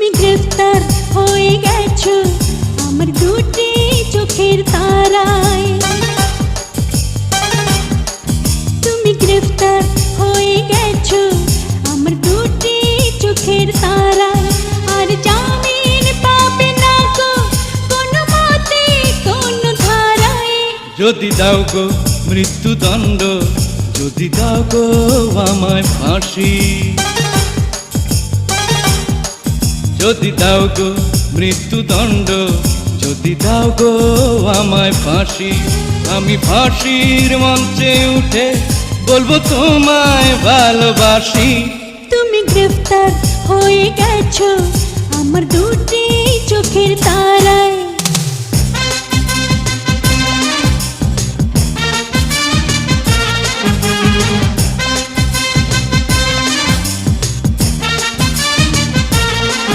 তুমি গ্রেফতার হয়ে গেছো আমার দুটি চোখের তারায়। তুমি গ্রেফতার হয়ে গেছো আমার দুটি চোখের তারায়। আর জামিন পাবে না গো কোনো মতে কোনো ধারায়। যদি দাও গো মৃত্যুদণ্ড, যদি দাও গো আমায় ফাঁসি, যদি দাও গো মৃত্যুদণ্ড, যদি দাও গো আমায় ফাঁসি, আমি ফাঁসির মঞ্চে উঠে বলবো তোমায় ভালোবাসি। তুমি গ্রেফতার হয়ে গেছো আমার দুটি চোখের তারায়।